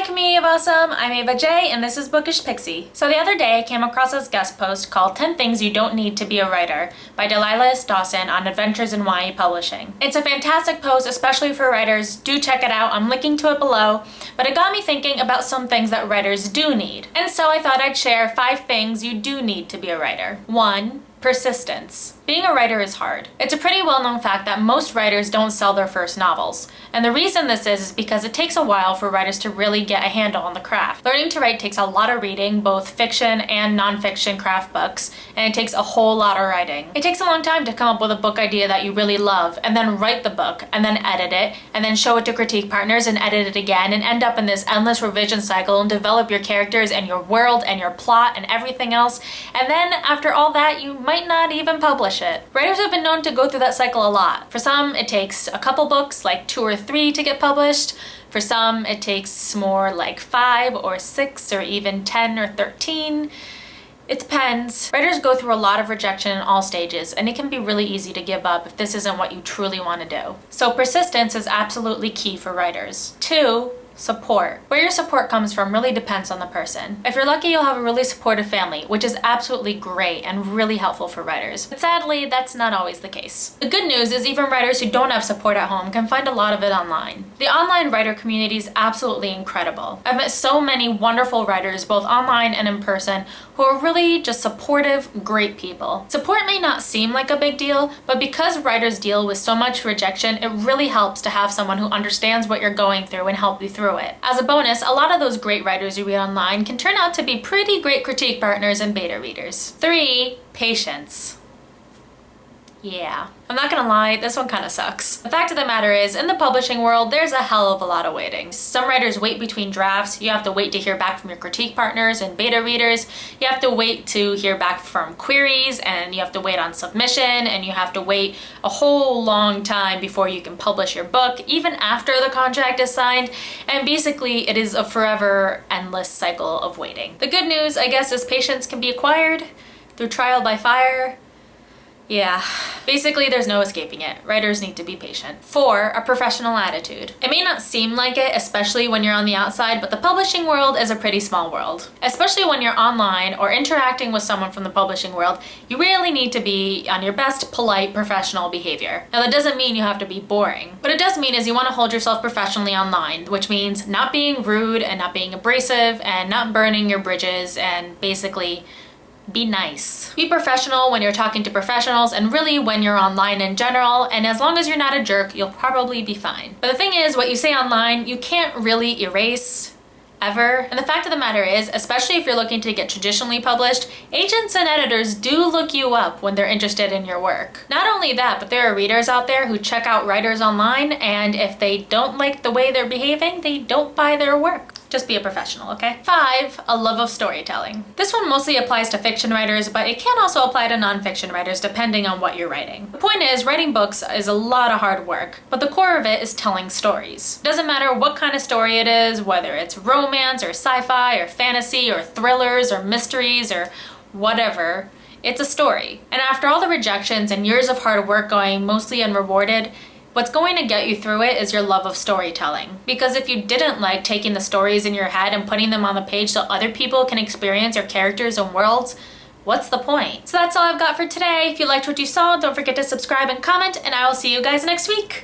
community of awesome, I'm Ava J and this is Bookish Pixie. So the other day I came across this guest post called 10 Things You Don't Need to Be a Writer by Delilah S. Dawson on Adventures in YA Publishing. It's a fantastic post, especially for writers. Do check it out, I'm linking to it below. But it got me thinking about some things that writers do need. And so I thought I'd share 5 things you do need to be a writer. 1. Persistence. Being a writer is hard. It's a pretty well-known fact that most writers don't sell their first novels. And the reason this is because it takes a while for writers to really get a handle on the craft. Learning to write takes a lot of reading, both fiction and non-fiction craft books, and it takes a whole lot of writing. It takes a long time to come up with a book idea that you really love, and then write the book, and then edit it, and then show it to critique partners and edit it again, and end up in this endless revision cycle and develop your characters and your world and your plot and everything else. And then after all that, you might not even publish it. Writers have been known to go through that cycle a lot. For some, it takes a couple books, like 2 or 3 to get published. For some, it takes more like 5 or 6 or even 10 or 13. It depends. Writers go through a lot of rejection in all stages, and it can be really easy to give up if this isn't what you truly want to do. So persistence is absolutely key for writers. 2. Support. Where your support comes from really depends on the person. If you're lucky, you'll have a really supportive family, which is absolutely great and really helpful for writers. But sadly, that's not always the case. The good news is even writers who don't have support at home can find a lot of it online. The online writer community is absolutely incredible. I've met so many wonderful writers, both online and in person, who are really just supportive, great people. Support may not seem like a big deal, but because writers deal with so much rejection, it really helps to have someone who understands what you're going through and help you through it. As a bonus, a lot of those great writers you read online can turn out to be pretty great critique partners and beta readers. 3. Patience. Yeah, I'm not gonna lie, this one kinda sucks. The fact of the matter is, in the publishing world, there's a hell of a lot of waiting. Some writers wait between drafts, you have to wait to hear back from your critique partners and beta readers, you have to wait to hear back from queries, and you have to wait on submission, and you have to wait a whole long time before you can publish your book, even after the contract is signed, and basically it is a forever endless cycle of waiting. The good news, I guess, is patience can be acquired through trial by fire. Yeah, basically there's no escaping it. Writers need to be patient. 4. A professional attitude. It may not seem like it, especially when you're on the outside, but the publishing world is a pretty small world. Especially when you're online or interacting with someone from the publishing world, you really need to be on your best polite professional behavior. Now that doesn't mean you have to be boring. What it does mean is you want to hold yourself professionally online, which means not being rude and not being abrasive and not burning your bridges and basically be nice. Be professional when you're talking to professionals and really when you're online in general, and as long as you're not a jerk, you'll probably be fine. But the thing is, what you say online, you can't really erase ever. And the fact of the matter is, especially if you're looking to get traditionally published, agents and editors do look you up when they're interested in your work. Not only that, but there are readers out there who check out writers online, and if they don't like the way they're behaving, they don't buy their work. Just be a professional, okay? 5. A love of storytelling. This one mostly applies to fiction writers, but it can also apply to nonfiction writers depending on what you're writing. The point is, writing books is a lot of hard work, but the core of it is telling stories. It doesn't matter what kind of story it is, whether it's romance or sci-fi or fantasy or thrillers or mysteries or whatever, it's a story. And after all the rejections and years of hard work going mostly unrewarded, what's going to get you through it is your love of storytelling. Because if you didn't like taking the stories in your head and putting them on the page so other people can experience your characters and worlds, what's the point? So that's all I've got for today. If you liked what you saw, don't forget to subscribe and comment, and I will see you guys next week.